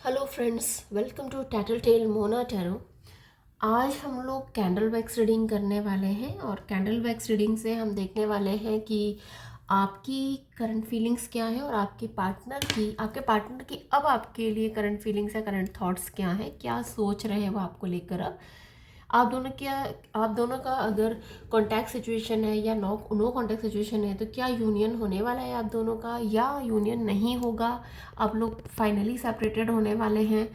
Hello friends, welcome to tattle tale Mona tarot. आज हम लोग कैंडल वैक्स रीडिंग करने वाले हैं और कैंडल वैक्स रीडिंग से हम देखने वाले हैं कि आपकी करंट फीलिंग्स क्या है और आपके पार्टनर की अब आपके लिए करंट फीलिंग्स या करंट थॉट्स क्या हैं, क्या सोच रहे हैं वो आपको लेकर। अब आप दोनों का अगर कॉन्टैक्ट सिचुएशन है या नो कॉन्टैक्ट सिचुएशन है तो क्या यूनियन होने वाला है आप दोनों का या यूनियन नहीं होगा, आप लोग फाइनली सेपरेटेड होने वाले हैं।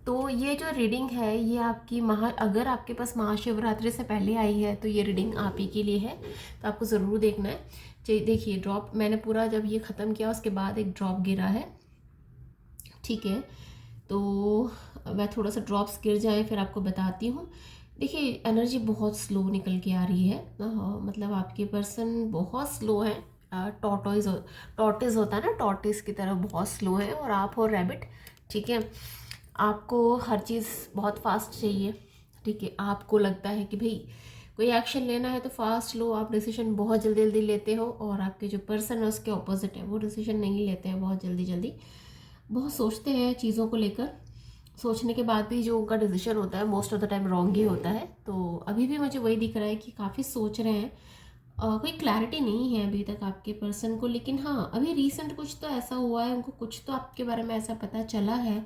तो ये जो रीडिंग है ये आपकी अगर आपके पास महाशिवरात्रि से पहले आई है तो ये रीडिंग आप ही के लिए है, तो आपको ज़रूर देखना है। देखिए, ड्रॉप मैंने पूरा जब ये ख़त्म किया उसके बाद एक ड्रॉप गिरा है, ठीक है। तो मैं थोड़ा सा ड्रॉप्स गिर जाए फिर आपको बताती हूँ। देखिए, एनर्जी बहुत स्लो निकल के आ रही है, मतलब आपके पर्सन बहुत स्लो है। टॉर्टोइज होता है ना, टॉर्टिस की तरह बहुत स्लो है और आप हो रैबिट, ठीक है। आपको हर चीज़ बहुत फास्ट चाहिए, ठीक है। आपको लगता है कि भाई कोई एक्शन लेना है तो फास्ट लो, आप डिसीजन बहुत जल्दी जल्दी लेते हो और आपके जो पर्सन है उसके ऑपोजिट है, वो डिसीजन नहीं लेते हैं बहुत जल्दी जल्दी, बहुत सोचते हैं चीज़ों को लेकर। सोचने के बाद भी जो उनका डिसीजन होता है most of the time wrong ही होता है। तो अभी भी मुझे वही दिख रहा है कि काफ़ी सोच रहे हैं। कोई क्लैरिटी नहीं है अभी तक आपके पर्सन को, लेकिन हाँ अभी रिसेंट कुछ तो ऐसा हुआ है, उनको कुछ तो आपके बारे में ऐसा पता चला है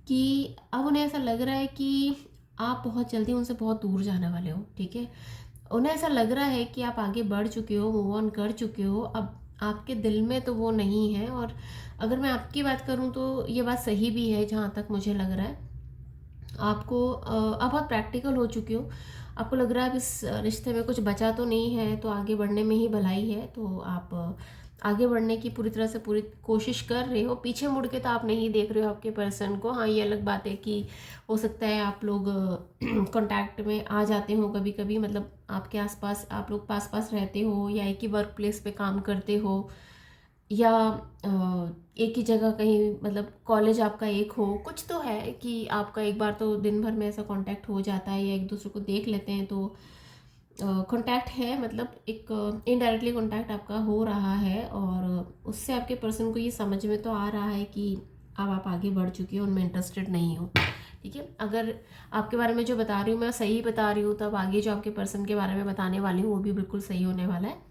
कि अब उन्हें ऐसा लग रहा है कि आप बहुत जल्दी उनसे बहुत दूर जाने वाले हो, ठीक है। उन्हें ऐसा लग रहा है कि आप आगे बढ़ चुके हो, मूव ऑन कर चुके हो, अब आपके दिल में तो वो नहीं है। और अगर मैं आपकी बात करूं तो ये बात सही भी है, जहाँ तक मुझे लग रहा है आपको आप बहुत प्रैक्टिकल हो चुके हो। आपको लग रहा है अब इस रिश्ते में कुछ बचा तो नहीं है, तो आगे बढ़ने में ही भलाई है। तो आप आगे बढ़ने की पूरी तरह से पूरी कोशिश कर रहे हो, पीछे मुड़ के तो आप नहीं देख रहे हो आपके पर्सन को। हाँ, ये अलग बात है कि हो सकता है आप लोग कांटेक्ट में आ जाते हो कभी कभी, मतलब आपके आसपास आप लोग पास पास रहते हो या एक ही वर्क प्लेस पे काम करते हो या एक ही जगह कहीं, मतलब कॉलेज आपका एक हो, कुछ तो है कि आपका एक बार तो दिन भर में ऐसा कांटेक्ट हो जाता है या एक दूसरे को देख लेते हैं, तो कांटेक्ट है, मतलब एक इनडायरेक्टली कांटेक्ट आपका हो रहा है। और उससे आपके पर्सन को ये समझ में तो आ रहा है कि अब आप आगे बढ़ चुकी हो, उनमें इंटरेस्टेड नहीं हो, ठीक है। अगर आपके बारे में जो बता रही हूँ मैं सही बता रही हूँ, तब आगे जो आपके पर्सन के बारे में बताने वाली हूँ वो भी बिल्कुल सही होने वाला है।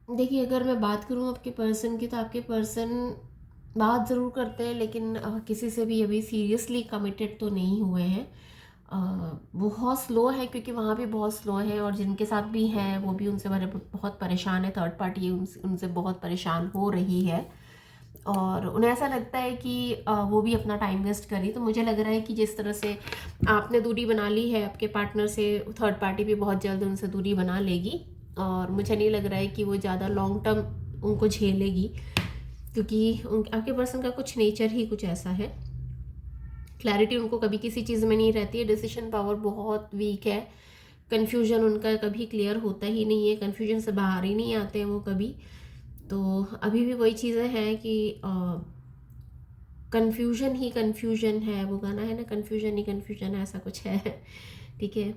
देखिए, अगर मैं बात करूँ आपके पर्सन की, तो आपके पर्सन बात ज़रूर करते हैं, लेकिन किसी से भी अभी सीरियसली कमिटेड तो नहीं हुए हैं। बहुत स्लो है, क्योंकि वहाँ भी बहुत स्लो है और जिनके साथ भी हैं वो भी उनसे बहुत परेशान है। थर्ड पार्टी उनसे बहुत परेशान हो रही है और उन्हें ऐसा लगता है कि वो भी अपना टाइम वेस्ट करी। तो मुझे लग रहा है कि जिस तरह से आपने दूरी बना ली है आपके पार्टनर से, थर्ड पार्टी भी बहुत जल्द उनसे दूरी बना लेगी। और मुझे नहीं लग रहा है कि वो ज़्यादा लॉन्ग टर्म उनको झेलेगी, क्योंकि आपके पर्सन का कुछ नेचर ही कुछ ऐसा है। क्लैरिटी उनको कभी किसी चीज़ में नहीं रहती है, डिसीजन पावर बहुत वीक है, कन्फ्यूजन उनका कभी क्लियर होता ही नहीं है, कन्फ्यूजन से बाहर ही नहीं आते हैं वो कभी। तो अभी भी वही चीज़ें हैं कि कन्फ्यूजन ही कन्फ्यूजन है, वो गाना है ना, कन्फ्यूजन ही कन्फ्यूजन है, ऐसा कुछ है ठीक है।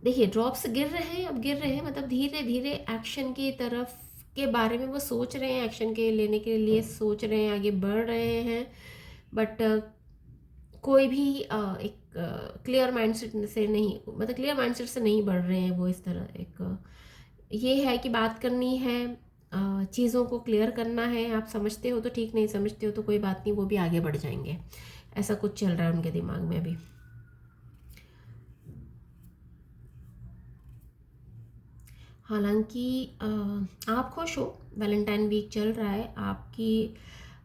देखिए, ड्रॉप्स गिर रहे हैं, अब गिर रहे हैं, मतलब धीरे धीरे एक्शन की तरफ के बारे में वो सोच रहे हैं, एक्शन के लेने के लिए सोच रहे हैं, आगे बढ़ रहे हैं। बट कोई भी एक क्लियर माइंडसेट से नहीं, मतलब क्लियर माइंडसेट से नहीं बढ़ रहे हैं वो। इस तरह एक ये है कि बात करनी है, चीज़ों को क्लियर करना है। आप समझते हो तो ठीक, नहीं समझते हो तो कोई बात नहीं, वो भी आगे बढ़ जाएंगे। ऐसा कुछ चल रहा है उनके दिमाग में अभी। हालांकि आप खुश हो, वैलेंटाइन वीक चल रहा है,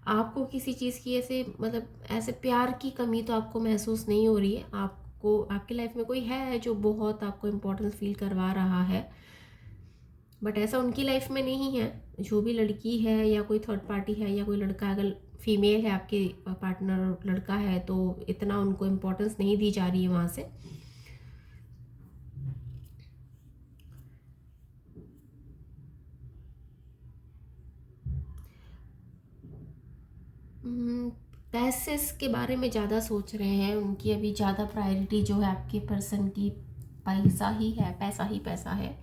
आपको किसी चीज़ की ऐसे, मतलब ऐसे प्यार की कमी तो आपको महसूस नहीं हो रही है। आपको आपकी लाइफ में कोई है जो बहुत आपको इम्पोर्टेंस फील करवा रहा है, बट ऐसा उनकी लाइफ में नहीं है। जो भी लड़की है या कोई थर्ड पार्टी है या कोई लड़का, अगर फीमेल है आपके पार्टनर लड़का है, तो इतना उनको इम्पोर्टेंस नहीं दी जा रही है वहाँ से। पैसे के बारे में ज़्यादा सोच रहे हैं, उनकी अभी ज़्यादा प्रायोरिटी जो है आपके पर्सन की पैसा ही है, पैसा ही पैसा है।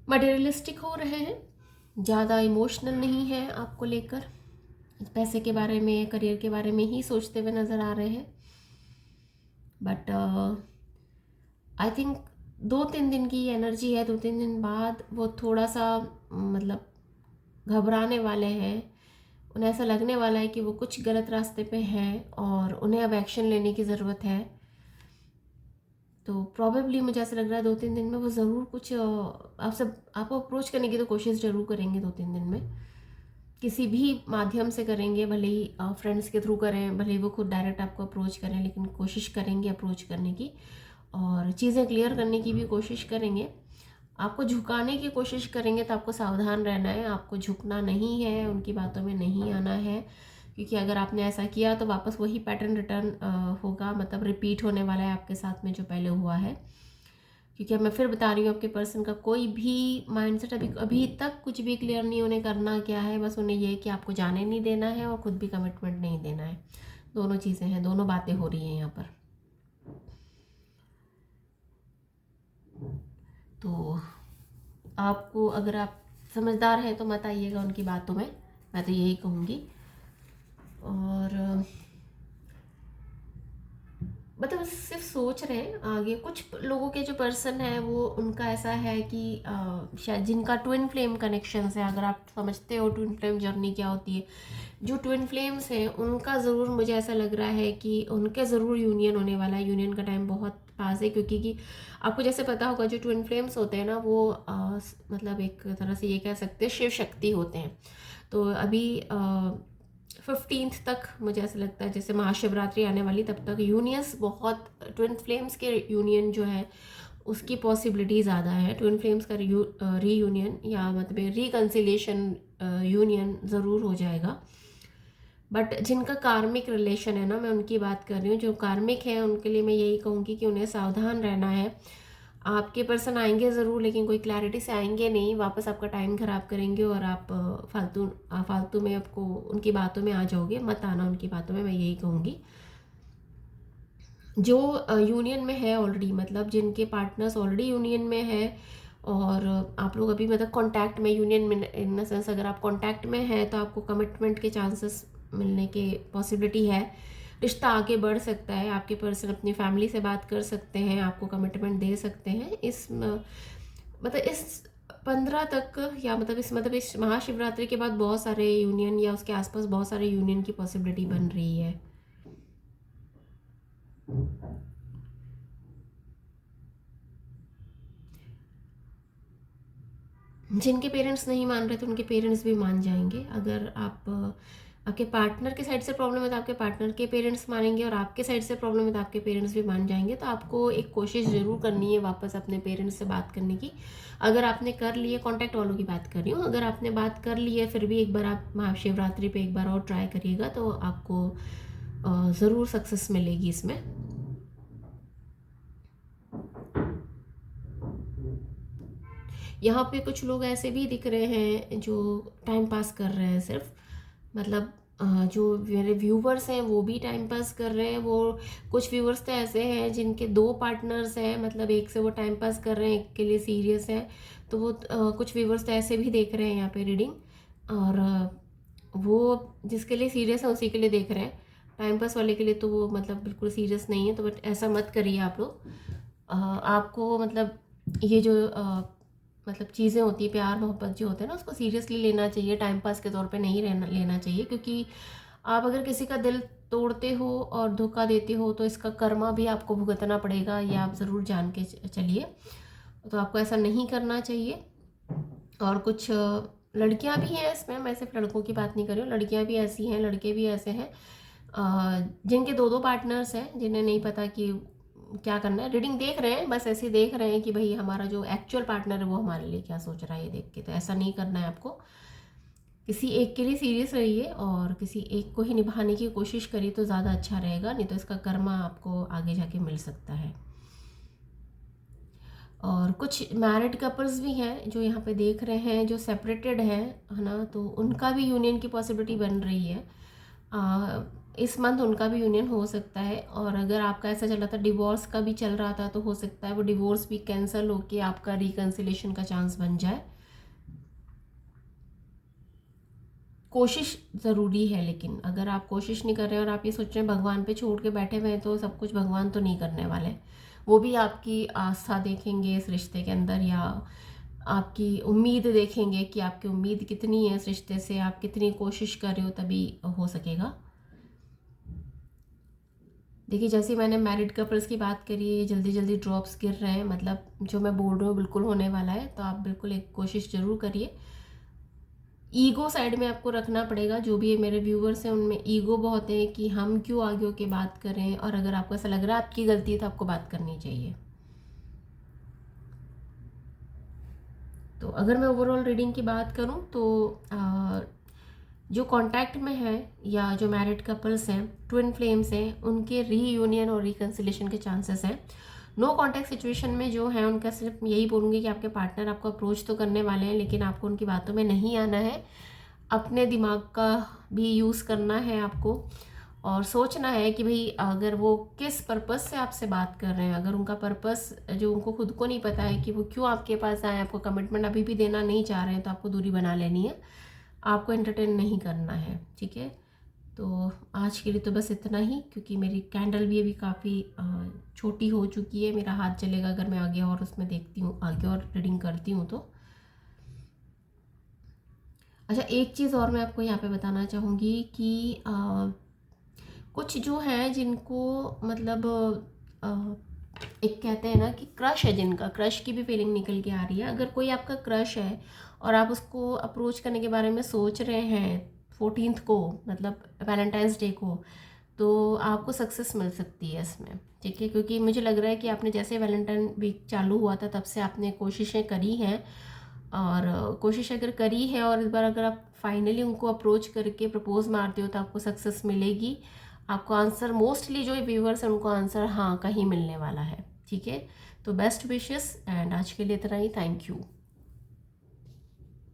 मटेरियलिस्टिक हो रहे हैं, ज़्यादा इमोशनल नहीं है आपको लेकर। पैसे के बारे में, करियर के बारे में ही सोचते हुए नज़र आ रहे हैं। बट आई थिंक 2-3 दिन की एनर्जी है, 2-3 दिन बाद वो थोड़ा सा मतलब घबराने वाले हैं। उन्हें ऐसा लगने वाला है कि वो कुछ गलत रास्ते पे हैं और उन्हें अब एक्शन लेने की ज़रूरत है। तो प्रॉबेबली मुझे ऐसा लग रहा है 2-3 दिन में वो ज़रूर कुछ आपको अप्रोच करने की तो कोशिश ज़रूर करेंगे। 2-3 दिन में किसी भी माध्यम से करेंगे, भले ही फ्रेंड्स के थ्रू करें, भले ही वो खुद डायरेक्ट आपको अप्रोच करें, लेकिन कोशिश करेंगे अप्रोच करने की और चीज़ें क्लियर करने की भी कोशिश करेंगे। आपको झुकाने की कोशिश करेंगे तो आपको सावधान रहना है, आपको झुकना नहीं है, उनकी बातों में नहीं आना है, क्योंकि अगर आपने ऐसा किया तो वापस वही पैटर्न रिटर्न होगा, मतलब रिपीट होने वाला है आपके साथ में जो पहले हुआ है। क्योंकि अब मैं फिर बता रही हूँ, आपके पर्सन का कोई भी माइंडसेट अभी तक कुछ भी क्लियर नहीं, उन्हें करना क्या है, बस उन्हें ये कि आपको जाने नहीं देना है और खुद भी कमिटमेंट नहीं देना है। दोनों चीज़ें हैं, दोनों बातें हो रही हैं यहाँ पर। तो आपको, अगर आप समझदार हैं तो मत आइएगा उनकी बातों में, मैं तो यही कहूँगी। और मतलब सिर्फ सोच रहे हैं आगे। कुछ लोगों के जो पर्सन है वो, उनका ऐसा है कि शायद जिनका ट्विन फ्लेम कनेक्शंस है, अगर आप समझते हो ट्विन फ्लेम जर्नी क्या होती है, जो ट्विन फ्लेम्स हैं उनका ज़रूर मुझे ऐसा लग रहा है कि उनके ज़रूर यूनियन होने वाला है। यूनियन का टाइम बहुत पास है, क्योंकि कि आपको जैसे पता होगा जो ट्विन फ्लेम्स होते हैं ना, वो मतलब एक तरह से ये कह सकते हैं शिव शक्ति होते हैं। तो अभी 15th तक मुझे ऐसा लगता है, जैसे महाशिवरात्रि आने वाली तब तक यूनियंस बहुत, ट्विन फ्लेम्स के यूनियन जो है उसकी पॉसिबिलिटी ज़्यादा है। ट्विन फ्लेम्स का रीयूनियन या मतलब रिकन्सिलेशन यूनियन ज़रूर हो जाएगा। बट जिनका कार्मिक रिलेशन है ना, मैं उनकी बात कर रही हूँ, जो कार्मिक है उनके लिए मैं यही कहूँगी कि उन्हें सावधान रहना है। आपके पर्सन आएंगे ज़रूर, लेकिन कोई क्लैरिटी से आएंगे नहीं, वापस आपका टाइम ख़राब करेंगे और आप फालतू में आपको उनकी बातों में आ जाओगे। मत आना उनकी बातों में, मैं यही कहूँगी। जो यूनियन में है ऑलरेडी, मतलब जिनके पार्टनर्स ऑलरेडी यूनियन में है और आप लोग अभी मतलब कांटेक्ट में, यूनियन में इन द सेंस अगर आप कांटेक्ट में है तो आपको कमिटमेंट के चांसेस मिलने के पॉसिबिलिटी है। रिश्ता आगे बढ़ सकता है, आपके पर्सन अपनी फैमिली से बात कर सकते हैं, आपको कमिटमेंट दे सकते हैं मतलब इस 15 तक, या मतलब इस महाशिवरात्रि के बाद बहुत सारे यूनियन या उसके आसपास बहुत सारे यूनियन की पॉसिबिलिटी बन रही है। जिनके पेरेंट्स नहीं मान रहे तो उनके पेरेंट्स भी मान जाएंगे। अगर आपके पार्टनर के साइड से प्रॉब्लम है तो आपके पार्टनर के पेरेंट्स मानेंगे, और आपके साइड से प्रॉब्लम है तो आपके पेरेंट्स भी मान जाएंगे। तो आपको एक कोशिश ज़रूर करनी है वापस अपने पेरेंट्स से बात करने की। अगर आपने कर ली है, कॉन्टैक्ट वालों की बात कर रही हूँ, अगर आपने बात कर ली है फिर भी एक बार आप महाशिवरात्रि पे एक बार और ट्राई करिएगा, तो आपको ज़रूर सक्सेस मिलेगी इसमें। यहाँ पे कुछ लोग ऐसे भी दिख रहे हैं जो टाइम पास कर रहे हैं सिर्फ, मतलब जो मेरे व्यूवर्स हैं वो भी टाइम पास कर रहे हैं। वो कुछ व्यूवर्स तो ऐसे हैं जिनके 2 पार्टनर्स हैं, मतलब एक से वो टाइम पास कर रहे हैं, एक के लिए सीरियस है। तो वो कुछ व्यूवर्स तो ऐसे भी देख रहे हैं यहाँ पे रीडिंग, और वो जिसके लिए सीरियस है उसी के लिए देख रहे हैं। टाइम पास वाले के लिए तो वो मतलब बिल्कुल सीरियस नहीं है। तो बट ऐसा मत करिए आप लोग। आपको मतलब ये जो मतलब चीज़ें होती है, प्यार मोहब्बत जो होता है ना, उसको सीरियसली लेना चाहिए, टाइम पास के तौर पे नहीं लेना चाहिए। क्योंकि आप अगर किसी का दिल तोड़ते हो और धोखा देते हो तो इसका कर्मा भी आपको भुगतना पड़ेगा, ये आप ज़रूर जान के चलिए। तो आपको ऐसा नहीं करना चाहिए। और कुछ लड़कियां भी हैं इसमें, मैं सिर्फ लड़कों की बात नहीं कर रही हूँ, लड़कियां भी ऐसी हैं, लड़के भी ऐसे हैं जिनके 2 पार्टनर्स हैं, जिन्हें नहीं पता कि क्या करना है। रीडिंग देख रहे हैं, बस ऐसे ही देख रहे हैं कि भाई हमारा जो एक्चुअल पार्टनर है वो हमारे लिए क्या सोच रहा है, ये देख के। तो ऐसा नहीं करना है आपको। किसी एक के लिए सीरियस रहिए और किसी एक को ही निभाने की कोशिश करिए तो ज़्यादा अच्छा रहेगा, नहीं तो इसका कर्मा आपको आगे जाके मिल सकता है। और कुछ मैरिड कपल्स भी हैं जो यहाँ पे देख रहे हैं, जो सेपरेटेड हैं, है ना, तो उनका भी यूनियन की पॉसिबिलिटी बन रही है। इस मंथ उनका भी यूनियन हो सकता है। और अगर आपका ऐसा चल रहा था डिवोर्स का भी चल रहा था, तो हो सकता है वो डिवोर्स भी कैंसिल होके आपका रिकन्सिलेशन का चांस बन जाए। कोशिश ज़रूरी है, लेकिन अगर आप कोशिश नहीं कर रहे हैं और आप ये सोच रहे हैं भगवान पे छोड़ के बैठे हुए हैं, तो सब कुछ भगवान तो नहीं करने वाले। वो भी आपकी आस्था देखेंगे इस रिश्ते के अंदर, या आपकी उम्मीद देखेंगे कि आपकी उम्मीद कितनी है इस रिश्ते से, आप कितनी कोशिश कर रहे हो, तभी हो सकेगा। देखिए, जैसे मैंने मैरिड कपल्स की बात करी, जल्दी जल्दी ड्रॉप्स गिर रहे हैं, मतलब जो मैं बोल रही हूँ बिल्कुल होने वाला है, तो आप बिल्कुल एक कोशिश ज़रूर करिए। ईगो साइड में आपको रखना पड़ेगा। जो भी मेरे व्यूवर्स हैं उनमें ईगो बहुत है कि हम क्यों आगे होके बात करें, और अगर आपको ऐसा लग रहा है आपकी गलती है तो आपको बात करनी चाहिए। तो अगर मैं ओवरऑल रीडिंग की बात करूं तो जो कांटेक्ट में है या जो मैरिड कपल्स हैं, ट्विन फ्लेम्स हैं, उनके रीयूनियन और रिकन्सिलेशन के चांसेस हैं। नो कांटेक्ट सिचुएशन में जो है उनका सिर्फ यही बोलूँगी कि आपके पार्टनर आपको अप्रोच तो करने वाले हैं, लेकिन आपको उनकी बातों में नहीं आना है। अपने दिमाग का भी यूज़ करना है आपको, और सोचना है कि भाई अगर वो किस पर्पस से आपसे बात कर रहे हैं, अगर उनका पर्पस जो उनको खुद को नहीं पता है कि वो क्यों आपके पास आए, आपको कमिटमेंट अभी भी देना नहीं चाह रहे हैं, तो आपको दूरी बना लेनी है, आपको एंटरटेन नहीं करना है। ठीक है, तो आज के लिए तो बस इतना ही, क्योंकि मेरी कैंडल भी अभी काफ़ी छोटी हो चुकी है। मेरा हाथ चलेगा अगर मैं आगे और उसमें देखती हूँ, आगे और रीडिंग करती हूँ तो। अच्छा, एक चीज़ और मैं आपको यहाँ पे बताना चाहूँगी कि कुछ जो हैं जिनको मतलब एक कहते हैं ना कि क्रश है, जिनका क्रश की भी फीलिंग निकल के आ रही है। अगर कोई आपका क्रश है और आप उसको अप्रोच करने के बारे में सोच रहे हैं 14th को, मतलब वैलेंटाइंस डे को, तो आपको सक्सेस मिल सकती है इसमें। ठीक है, क्योंकि मुझे लग रहा है कि आपने जैसे वैलेंटाइन वीक चालू हुआ था तब से आपने कोशिशें करी हैं, और कोशिश अगर करी है और इस बार अगर आप फाइनली उनको अप्रोच करके प्रपोज मारते हो तो आपको सक्सेस मिलेगी। आपको आंसर, मोस्टली जो व्यूवर्स हैं उनको आंसर हाँ का ही मिलने वाला है। ठीक है, तो बेस्ट विशेस, एंड आज के लिए इतना ही। Thank you.